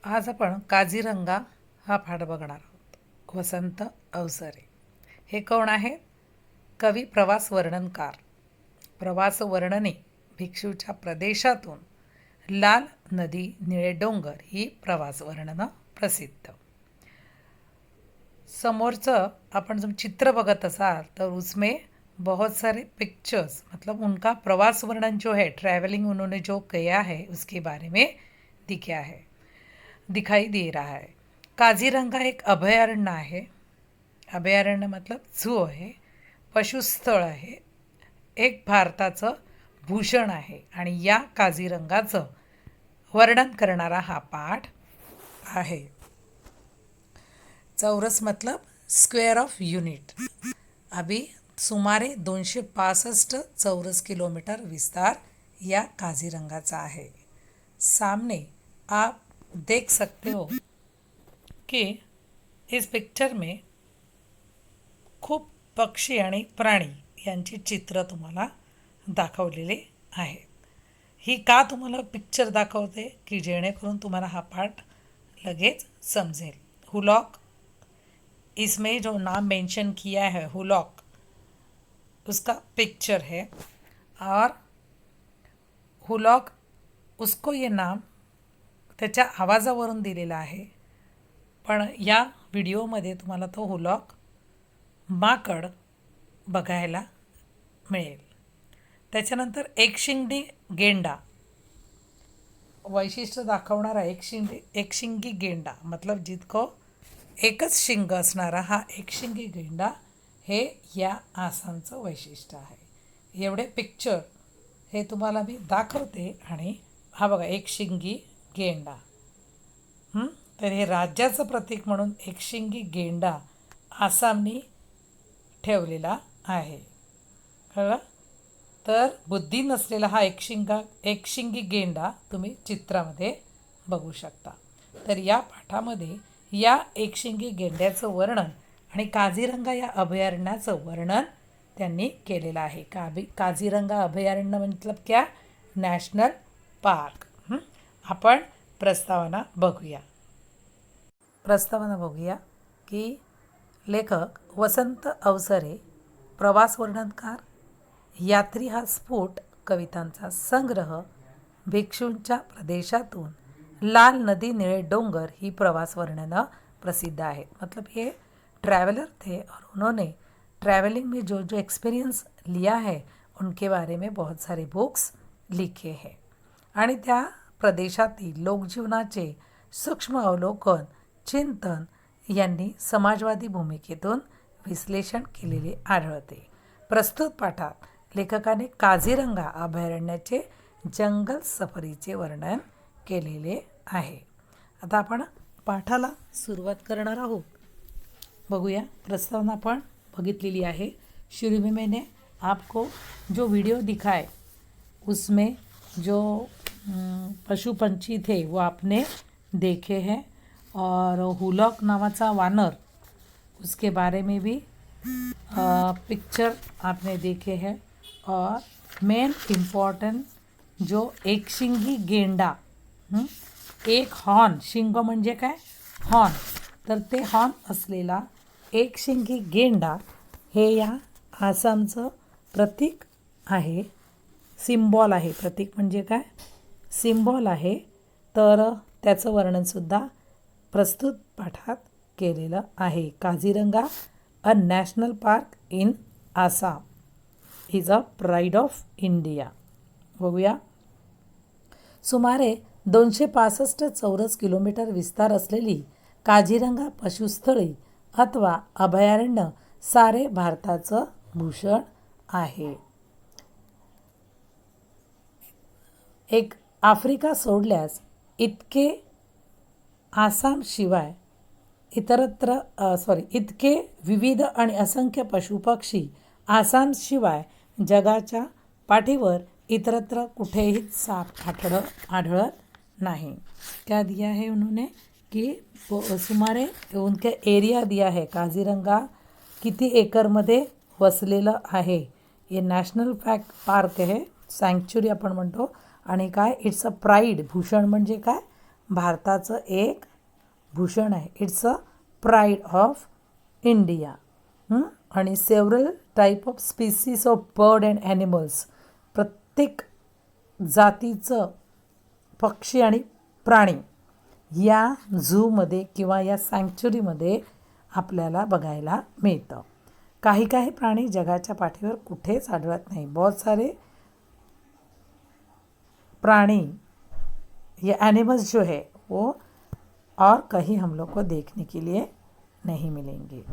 आज आपण काझीरंगा हा पाठ बघणार आहोत. वसंत अवसरे हे कोण आहेत? कवी, प्रवास वर्णनकार. प्रवास वर्णने भिक्षूच्या प्रदेशातून लाल नदी, निळे डोंगर ही प्रवास वर्णनं प्रसिद्ध. समोरचं आपण जब चित्र बघत असाल तो उसमें बहुत सारे पिक्चर्स, मतलब उनका प्रवास वर्णन जो है, ट्रैवलिंग उन्होंने जो किया है उसके बारे में दिखा है दिखाई दे रहा है. काझीरंगा एक अभयारण्य आहे. अभयारण्य मतलब झू आहे, पशुस्थळ आहे, एक भारताचं भूषण आहे. आणि या काझीरंगाचं वर्णन करणारा हा पाठ आहे. चौरस मतलब स्क्वेअर ऑफ युनिट. अभी सुमारे 265 चौरस किलोमीटर विस्तार या काझीरंगाचा आहे. सामने आप देख सकते हो कि इस पिक्चर में खूप पक्षी आणि प्राणी यांची चित्र तुम्हाला दाखवलेले आहेत. ही का तुम्हाला पिक्चर दाखवते की जेणेकरून तुम्हाला हा पाठ लगेच समजेल. हुलॉक, इसमें जो नाम मेंशन किया है हुलॉक, उसका पिक्चर है. और हुलॉक उसको ये नाम त्याच्या आवाजावरून दिलेला आहे. पण या व्हिडिओमध्ये तुम्हाला तो हुलॉक माकड बघायला मिळेल. त्याच्यानंतर एकशिंगी गेंडा, वैशिष्ट्य दाखवणारा एकशिंगी गेंडा, मतलब जितको एकच शिंग असणारा हा एकशिंगी गेंडा हे या आसामचं वैशिष्ट्य आहे. एवढे पिक्चर हे तुम्हाला मी दाखवते. आणि हा बघा एकशिंगी गेंडा. तर हे राज्याचं प्रतीक म्हणून एकशिंगी गेंडा आसामनी ठेवलेला आहे. कळलं? तर बुद्धी नसलेला हा एकशिंगी गेंडा तुम्ही चित्रामध्ये बघू शकता. तर या पाठामध्ये या एकशिंगी गेंड्याचं वर्णन आणि काझीरंगा या अभयारण्याचं वर्णन त्यांनी केलेलं आहे. काझीरंगा अभयारण्य मतलब क्या? National park. आपण प्रस्तावना बघूया. की लेखक वसंत अवसरे, प्रवास वर्णनकार, यात्री हा स्फोट कवितांचा संग्रह, भिक्षूंच्या प्रदेशातून लाल नदी, निळे डोंगर ही प्रवास वर्णनं प्रसिद्ध आहेत. मतलब ये ट्रैवलर थे और उन्होंने ट्रैवलिंग में जो जो एक्सपीरियंस लिया है उनके बारे में बहुत सारे बुक्स लिखे हैं. आणि त्या प्रदेशातील लोकजीवनाचे सूक्ष्म अवलोकन, चिंतन यांनी समाजवादी भूमिकेतून विश्लेषण केलेले आढळते. प्रस्तुत पाठात लेखकाने काझीरंगा अभयारण्याचे जंगल सफरीचे वर्णन केलेले आहे. आता आपण पाठाला सुरुवात करणार आहोत. बघूया. प्रस्तावना आपण बघितलेली आहे. शुरू में मैंने आपको जो वीडियो दिखाए उसमें जो पशु पंछी थे वो आपने देखे हैं. और हुलॉक नावाचा वानर, उसके बारे में भी पिक्चर आपने देखे हैं. और मेन इम्पॉर्टंट जो एकशिंगी गेंडा, एक हॉर्न, शिंग म्हणजे काय? हॉर्न. तर ते हॉर्न असलेला एकशिंगी गेंडा हे या आसामचं प्रतीक आहे. सिम्बॉल आहे. प्रतीक म्हणजे काय? सिम्बॉल आहे. तर त्याचं वर्णनसुद्धा प्रस्तुत पाठात केलेलं आहे. Kaziranga a national park in Assam is a pride of India. बघूया. सुमारे 265 चौरस किलोमीटर विस्तार असलेली काझीरंगा पशुस्थळी अथवा अभयारण्य सारे भारताचं भूषण आहे. एक आफ्रिका सोडल्यास इतके आसामशिवाय इतके विविध आणि असंख्य पशुपक्षी आसामशिवाय जगाच्या पाठीवर इतरत्र कुठेही साप आढळत नाही. क्या दिया है उन्होंने कि सुमारे उनके एरिया दिया है. काझीरंगा किती एकरमध्ये वसलेलं आहे. हे नॅशनल पार्क आहे, सँक्च्युरी आपण म्हणतो. आणि काय? It's a pride. भूषण म्हणजे काय? भारताचं एक भूषण आहे. It's a pride of India. आणि several type of species of bird and animals, प्रत्येक जातीचं पक्षी आणि प्राणी या झूमध्ये किंवा या सँक्च्युरीमध्ये आपल्याला बघायला मिळतं. काही काही प्राणी जगाच्या पाठीवर कुठेच आढळत नाही. बहुत सारे प्राणी ये एनिमल्स जो है वो और कहीं हम लोग को देखने के लिए नहीं मिलेंगे.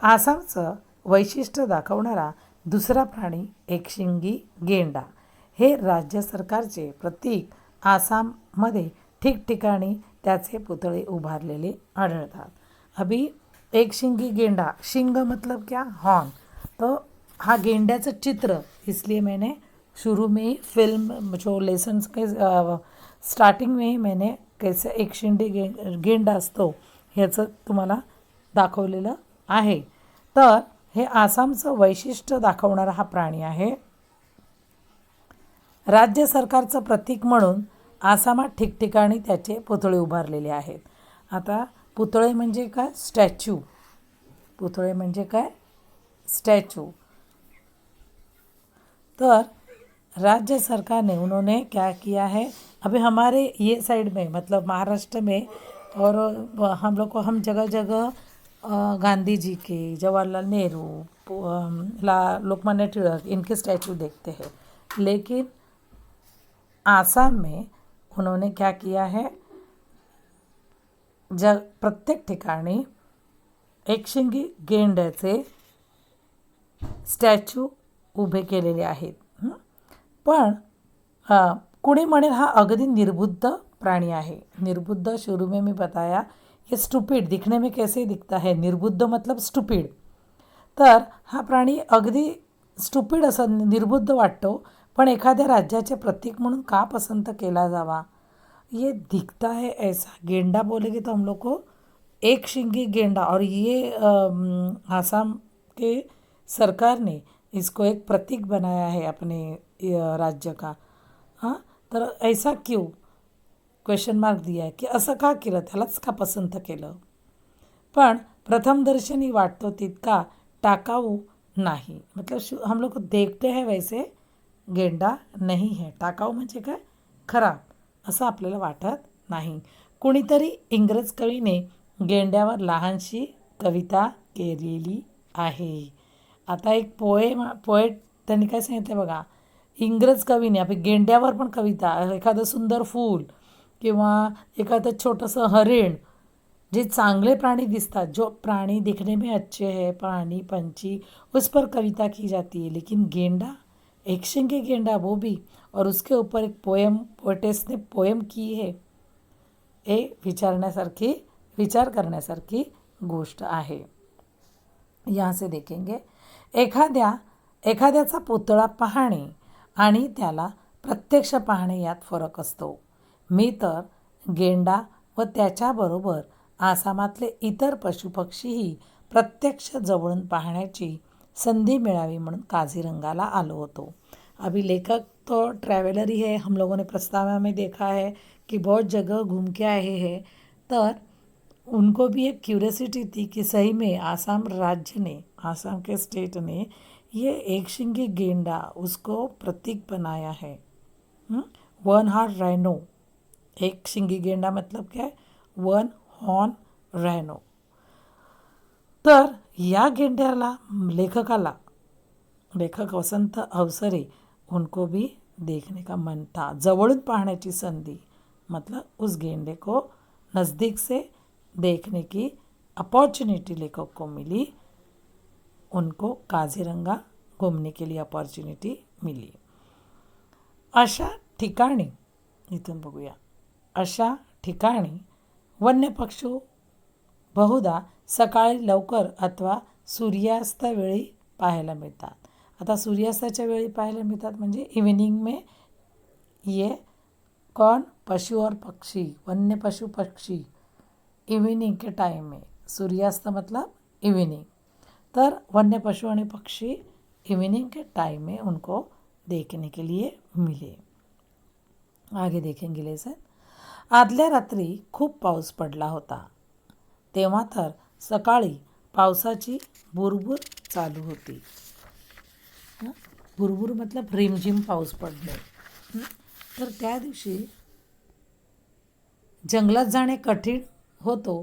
आसामचं वैशिष्ट्य दाखवणारा दुसरा प्राणी एकशिंगी गेंडा. हे राज्य सरकारचे प्रतीक. आसाममध्ये ठिकठिकाणी त्याचे पुतळे उभारलेले आढळतात. अभी एकशिंगी गेंडा, शिंग मतलब क्या, हॉर्न. तो हा गेंड्याचं चित्र, इसलिए मैंने शुरू में ही फिल्म जो लेसन्स के स्टार्टिंग में ही मैंने कैसे एकशिंगी गेंडा असतो ह्याचं तुम्हाला दाखवलेलं आहे. तर हे आसामचं वैशिष्ट्य दाखवणारा हा प्राणी आहे. राज्य सरकारचं प्रतीक म्हणून आसामात ठिकठिकाणी त्याचे पुतळे उभारलेले आहेत. आता पुतळे म्हणजे काय, स्टॅच्यू. पुतळे म्हणजे काय, स्टैचू. तर राज्य सरकार ने उन्होंने क्या किया है, अभी हमारे ये साइड में मतलब महाराष्ट्र में और हम लोग को हम जगह जगह गांधी जी के, जवाहरलाल नेहरू, लोकमान्य तिलक इनके स्टैचू देखते हैं. लेकिन आसाम में उन्होंने क्या किया है, प्रत्येक ठिकाणी एकशिंगी गेंड्याचे स्टॅच्यू उभे केलेले आहेत. पण कुणी म्हणेल हा अगदी निर्बुद्ध प्राणी आहे. निर्बुद्ध शुरू में मैं बताया, ये स्टुपिड दिखने में कैसे दिखता है, निर्बुद्ध मतलब स्टुपिड. तर हा प्राणी अगदी स्टुपिड असं निर्बुद्ध वाटतो, पण एखाद्या राज्याचे प्रतीक म्हणून का पसंत केला जावा. ये दिखता है ऐसा. गेंडा बोलेंगे तो हम लोग को एक शिंगी गेंडा, और ये आसाम के सरकार ने इसको एक प्रतीक बनाया है अपने राज्य का. हां, तर ऐसा क्यों क्वेश्चन मार्क दिया है की असं का केलं, त्यालाच का पसंत केलं. पण प्रथमदर्शनी वाटतो तितका टाकाऊ नाही. मतलब हम लोग देखते हैं वैसे गेंडा नहीं है. टाकाऊ म्हणजे काय, खराब असं आपल्याला वाटत नाही. कुणीतरी इंग्रज कवीने गेंड्यावर लहानशी कविता केलेली आहे. आता एक पोएट त्यांनी काय सांगितलं बघा, इंग्रज कवीने आपली गेंड्यावर पण कविता, एखादं सुंदर फूल किंवा एखादं छोटंसं हरिण, जे चांगले प्राणी दिसतात, जो प्राणी दिखने में अच्छे हैं, प्राणी पंछी, उस पर कविता की जाती है. लेकिन गेंडा, एकशिंगी गेंडा वो भी, और उसके ऊपर एक पोएटेस ने पोएम की है. हे विचार करण्यासारखी गोष्ट आहे. यहाँ से देखेंगे, एखाद्याचा पुतळा पाहणे आणि त्याला प्रत्यक्ष पाहणे यात फरक असतो. मी तर गेंडा व त्याच्याबरोबर आसामातले इतर पशुपक्षीही प्रत्यक्ष जवळून पाहण्याची संधी मिळावी म्हणून काझीरंगाला आलो होतो. अभी लेखक तो ट्रैवलर ही है. हम लोगों ने प्रस्तावना में देखा है कि बहुत जगह घूम के आए हैं. तर उनको भी एक क्यूरियोसिटी थी कि सही में आसाम राज्य ने, आसाम के स्टेट ने ये एकशिंगी गेंडा उसको प्रतीक बनाया है. One horn rhino. एक शिंगी गेंडा मतलब क्या है, वन हॉर्न राइनो. तर या गेंड्याला लेखक वसंत अवसरे उनको भी देखने का मन था. जवळून पाहण्याची संधी, मतलब उस गेंडे को नज़दीक से देखने की अपॉर्चुनिटी लेखक को मिली. उनको काझीरंगा घूमने के लिए अपॉर्चुनिटी मिली. अशा ठिकाणी, इथून बघूया, अशा ठिकाणी वन्य पक्षी बहुधा सकाळी लवकर अथवा सूर्यास्त वेळी पाहायला मिळतात. आता सूर्यास्ताच्या वेळी पाहायला मिळतात म्हणजे इव्हिनिंग में ये कौन, पशु और पक्षी, वन्य पशु पक्षी इव्हिनिंग के टाइम में, सूर्यास्त मतलब इव्हिनिंग. तर वन्य पशु आणि पक्षी इव्हिनिंग के टाइम में उनको देखने के लिए मिले. आगे देखेंगे लेसन. आदल्या रात्री खूप पाऊस पडला होता. तेव्हा तर सकाळी पावसाची बुरबुर चालू होती. हं? बुरबुर मतलब रिमझिम पाऊस पडणे. हं? तर त्या दिवशी जंगलात जाणे कठीण होतो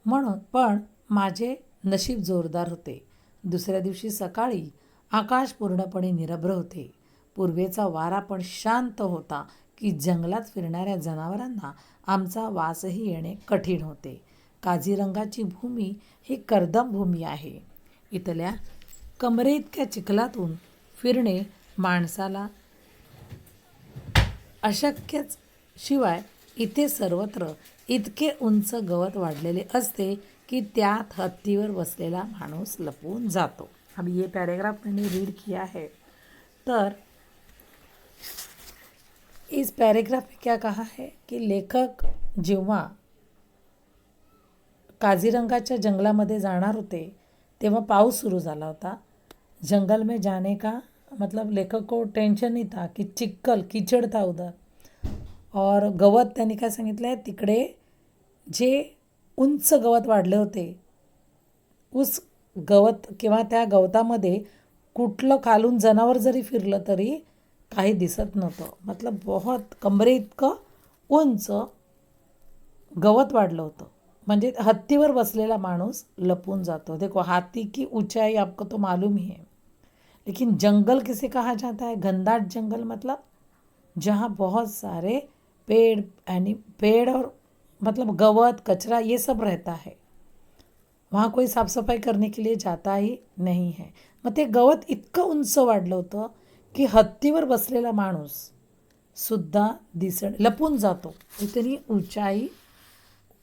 म्हणून पण माझे नशीब जोरदार होते. दुसऱ्या दिवशी सकाळी आकाश पूर्णपणे निरभ्र होते. पूर्वेचा वारा पण शांत होता की जंगलात फिरणाऱ्या जनावरांना आमचा वासही येणे कठीण होते. काझीरंगाची भूमी ही कर्दम भूमी आहे. इथल्या कमरेइतक्या चिखलातून फिरणे माणसाला अशक्यच. शिवाय इथे सर्वत्र इतके उंच गवत वाढलेले असते कि त्यात हत्तीवर बसलेला माणूस लपून जातो. अभी ये पैराग्राफ मैंने रीड किया है. तर इस पैराग्राफ में क्या कहा है कि लेखक जेव्हा काझीरंगाच्या जंगलामध्ये जाणार होते तेव्हा पाऊस सुरू झाला होता. जंगल में जाने का मतलब लेखक को टेंशन नहीं था कि चिक्कल कीचड़ था उधर. और गवत त्यांनी काय सांगितलं आहे तिकडे जे उंच गवत वाढले होते उस गवत किंवा त्या गवतामध्ये कुठलं खालून जनावर जरी फिरलं तरी काही दिसत नव्हतं. मतलब बहुत कमरे इतकं उंच गवत वाढलं होतं. म्हणजे हत्तीवर बसलेला माणूस लपून जातो. देखो हाथी की ऊंचाई आपको तो मालूम ही है. लेकिन जंगल किसे कहा जाता है? घनदाट जंगल मतलब जहाँ बहुत सारे पेड़ और मतलब गवत कचरा ये सब रहता है. वहाँ कोई साफसफाई करने के लिए जाता ही नहीं है. मग ते गवत इतकं उंच वाढलं होतं की हत्तीवर बसलेला माणूस सुद्धा लपून जातो. इतनी ऊंचाई,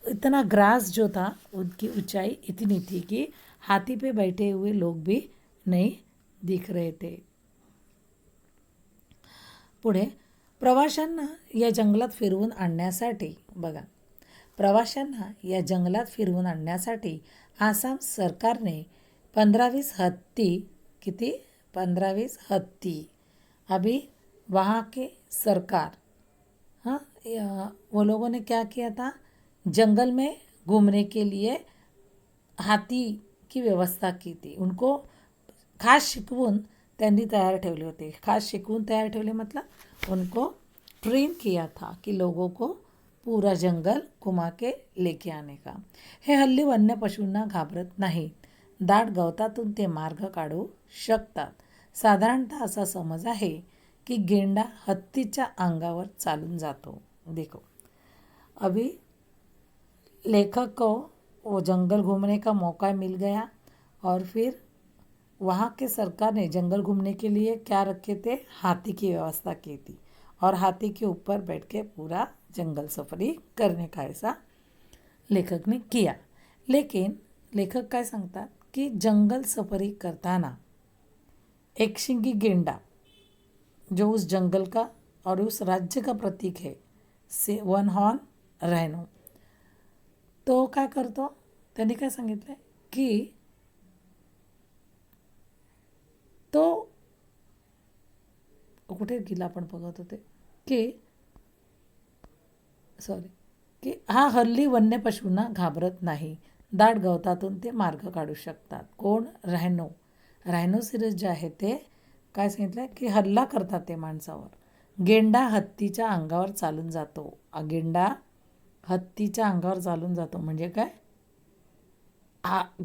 इतना ग्रास जो था उनकी ऊंचाई इतनी थी कि हाथी पे बैठे हुए लोग भी नहीं दिख रहे थे. पुढे प्रवाशांना या जंगलात फिरवून आणण्यासाठी आसाम सरकारने 15-20 हत्ती अभी वहाँ के सरकार वो लोगों ने क्या किया था जंगल में घूमने के लिए हाथी की व्यवस्था की थी. उनको खास शिकवून त्यांनी तयार ठेवले होते. खास शिकवून तयार ठेवले मतलब उनको ट्रेन किया था कि लोगों को पूरा जंगल घुमा के लेके आने का. हे हल्ली वन्य पशूंना घाबरत नाहीत. दाट गवतातून ते मार्ग काढू शकतात. साधारणतः असा समज आहे की गेंडा हत्तीच्या अंगावर चालून जातो. देखो अभी लेखक को वो जंगल घूमने का मौका मिल गया और फिर वहाँ के सरकार ने जंगल घूमने के लिए क्या रखे थे हाथी की व्यवस्था की थी और हाथी के ऊपर बैठ के पूरा जंगल सफरी करने का ऐसा लेखक ने किया. लेकिन लेखक काय सांगतात की जंगल सफरी करताना एक शिंगी गेंडा जो उस जंगल का और उस राज्य का प्रतीक है से वन हॉर्न रायनो तो काय करतो त्यांनी काय सांगितलं की तो कुठे गेला आपण बघत होते की हा हल्ली वन्य पशूंना घाबरत नाही. दाट गवतातून ते मार्ग काढू शकतात. कोण? रायनोसिरस जे आहे ते काय सांगितलं की हल्ला करतात ते माणसावर. गेंडा हत्तीच्या अंगावर चालून जातो. गेंडा हत्तीच्या अंगावर चालून जातो म्हणजे काय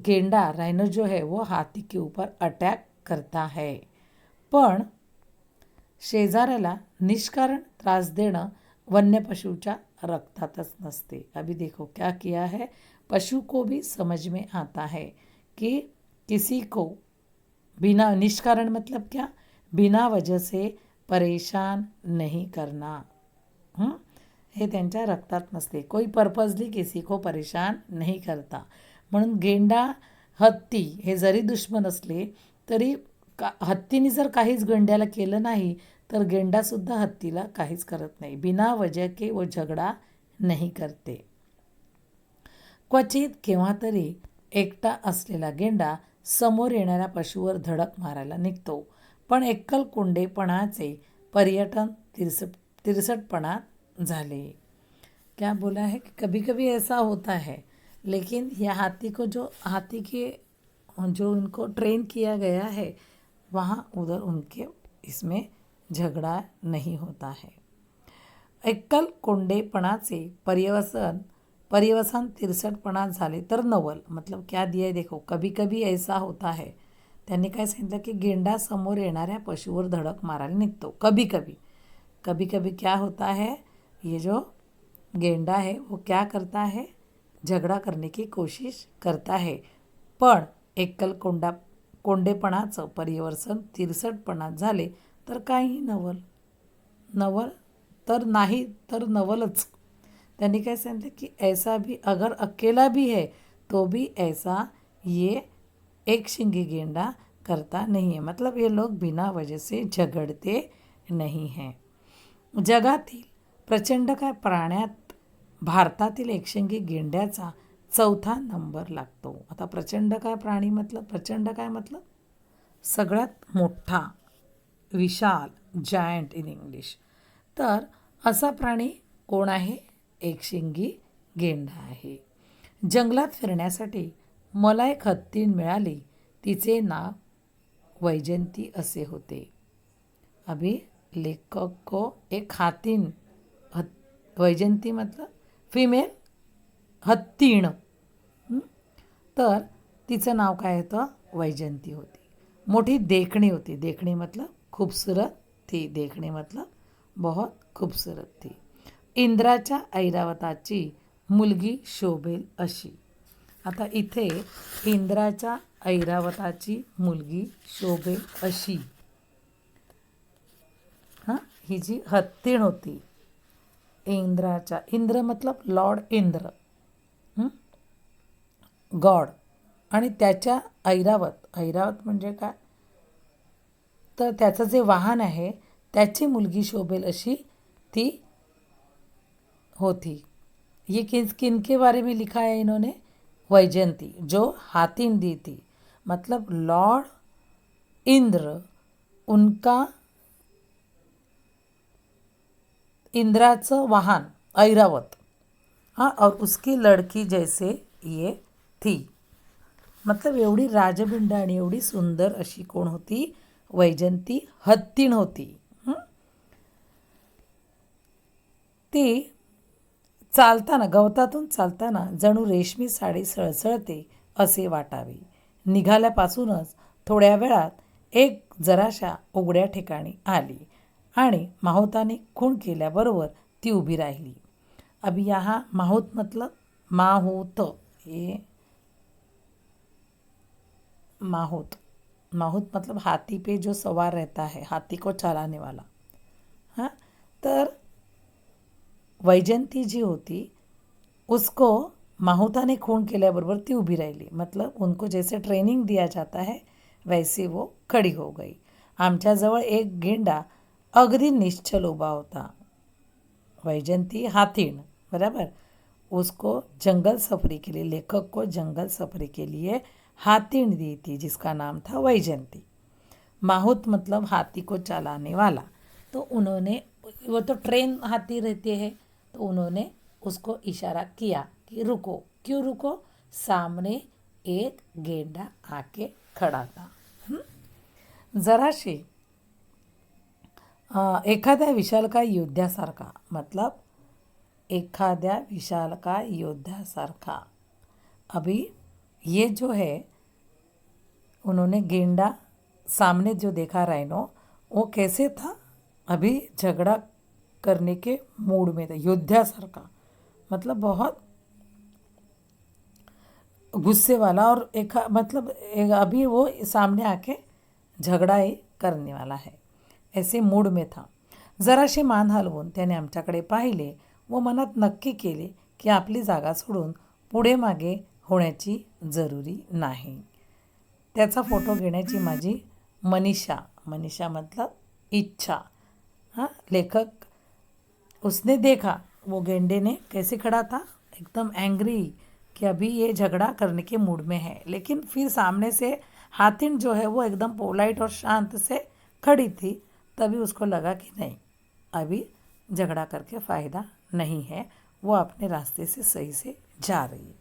गेंडा रायनो जो है वो हाथी के ऊपर अटॅक करता है. पण शेजाऱ्याला निष्कारण त्रास देणं वन्य पशुच्या रक्तातच नसते. अभी देखो क्या किया है पशु को भी समझ में आता है कि किसी को बिना निष्कारण मतलब क्या बिना वजह से परेशान नहीं करना. हे त्यांच्या रक्तात नसते. कोई पर्पजली किसी को परेशान नहीं करता. म्हणून गेंडा हत्ती हे जरी दुश्मन असले तरी हत्तीने जर काहीच गेंड्याला केलं नाही तर गेंडासुद्धा हत्तीला काहीच करत नाही. बिना वजह के वो झगडा नहीं करते. क्वचित केव्हा तरी एकटा असलेला गेंडा समोर येणाऱ्या पशुवर धडक मारायला निघतो. पण एकलकोंडेपणाचे पर्यटन तिरसटपणात झाले. क्या बोला है कि कभी कभी ऐसा होता है, लेकिन यह हाथी के जो उनको ट्रेन किया गया है वहाँ उधर उनके इसमें झगड़ा नहीं होता है। एकल कोंडेपणाचे पर्यवसान तिरसटपणात झाले तर नवल, मतलब क्या दिया है देखो, कभी कभी ऐसा होता है। त्यांनी काय सांगितलं की गेंडा समोर येणाऱ्या पशुवर धडक मारायला निघतो कभी कभी। कभी कभी क्या होता है, ये जो गेंडा है वो क्या करता है, झगड़ा करने की कोशिश करता है, पण एकल कोंडेपणाचं पर्यवसन तिरसटपणात झाले तर काही नवल। नवल तर नाही तर नवलच। त्यांनी काय सांगितलं की ऐसा भी अगर अकेला भी है तो भी ऐसा ये एक शिंगी गेंडा करता नहीं है, मतलब ये लोग बिना वजह से झगड़ते नहीं हैं। जगातील प्रचंडकाय प्राण्यात भारतातील एकशिंगी गेंड्याचा 4था नंबर लागतो। आता प्रचंडकाय प्राणी मतलब, प्रचंडकाय मतलब सगळ्यात मोठा, विशाल, जायंट इन इंग्लिश। तर असा प्राणी कोण आहे, एकशिंगी गेंडा आहे। जंगलात फिरण्यासाठी मला एक हत्तीण मिळाली, तिचे नाव वैजंती असे होते। अभी लेखक को एक हाथीन, वैजंती मतलब फिमेल हत्तीण, तर तिचं नाव काय होतं, वैजंती होती। मोठी देखणी होती, देखणी मतलब खूबसूरत थी, देखणी मतलब बहुत खूबसूरत थी। इंद्राच्या ऐरावताची मुलगी शोभेल अशी। आता इथे इंद्राच्या ऐरावताची मुलगी शोभेल अशी, हां, ही जी हत्तीण होती इंद्राच्या, इंद्र मतलब लॉर्ड इंद्र, गॉड, आणि त्याच्या ऐरावत, ऐरावत म्हणजे काय, तर त्याचं जे वाहन आहे त्याची मुलगी शोभेल अशी ती होती। ये किनके बारे में लिखा है इन्होंने, वैजंती, जो हाथीन दी थी, मतलब लॉर्ड इंद्र, उनका इंद्राचं वाहन ऐरावत, हाँ, और उसकी लड़की जैसे ये थी, मतलब एवढी राजबिंड आणि एवढी सुंदर अशी कोण होती, वैजंती हत्तीण होती। ती चालताना, गवतातून चालताना जणू रेशमी साडी सळसळते असे वाटावे। निघाल्यापासूनच थोड्या वेळात एक जराशा उघड्या ठिकाणी आली आणि माहुताने खूण केल्याबरोबर ती उभी राहिली। अब यहाँ माहुत मतलब माहुत, ये माहुत, माहुत मतलब हाथी पे जो सवार रहता है, हाथी को चलाने वाला, हाँ। तर वैजंती जी होती उसको माहुताने खून केल्याबरोबर ती उभी राहिली, मतलब उनको जैसे ट्रेनिंग दिया जाता है वैसे वो खड़ी हो गई। आमच्याजवळ एक गेंडा अगदी निश्चल उभा होता। वैजंती हाथीण, बराबर, उसको जंगल सफरी के लिए, लेखक को जंगल सफरी के लिए हाथीण दी थी जिसका नाम था वैजंती। माहुत मतलब हाथी को चलाने वाला, तो उन्होंने, वो तो ट्रेन हाथी रहते हैं, तो उन्होंने उसको इशारा किया कि रुको। क्यों रुको, सामने एक गेंडा आके खड़ा था। जराशी एखाद्या विशालकाय योद्ध्यासारखा, मतलब एखाद्या विशालकाय योद्ध्यासारखा। अभी ये जो है उन्होंने गेंडा सामने जो देखा राइनो, वो कैसे था, अभी झगड़ा करने के मूड में था, योद्ध्यासारखा मतलब बहुत गुस्से वाला, और अभी वो सामने आके झगड़ा ही करने वाला है, ऐसे मूड में था। जराशी मान हलवून त्याने आमच्याकडे पाहिले व मनात नक्की केले की आपली जागा सोडून पुढे मागे होण्याची जरुरी नाही। त्याचा फोटो घेण्याची माझी मनीषा मतलब इच्छा, हाँ। लेखक, उसने देखा वो गेंडे ने कैसे खड़ा था, एकदम एंग्री कि अभी ये झगड़ा करने के मूड में है, लेकिन फिर सामने से हाथीन जो है वो एकदम पोलाइट और शांत से खड़ी थी। तभी उसको लगा कि नहीं, अभी झगड़ा करके फ़ायदा नहीं है, वो अपने रास्ते से सही से जा रही है।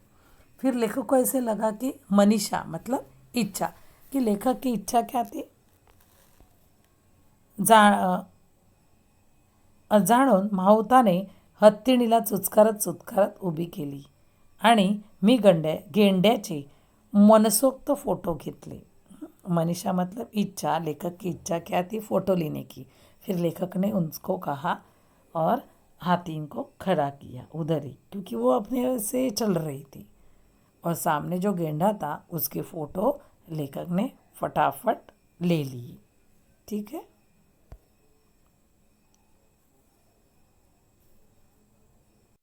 फिर लेखक को ऐसे लगा कि मनीषा मतलब इच्छा, कि लेखक की इच्छा क्या थी, जाणून माहुताने हत्तीणीला चुचकारत चुचकारत उभी केली आणि मी गेंड्याचे मनसोक्त फोटो घेतले। मनीषा मतलब इच्छा, लेखक की इच्छा क्या थी, फोटो लेने की। फिर लेखक ने उनको कहा और हाथी को खड़ा किया उधर ही, क्योंकि वो अपने से चल रही थी। और सामने जो गेंडा था उसके फ़ोटो लेखक ने फटाफट ले लिए। ठीक है।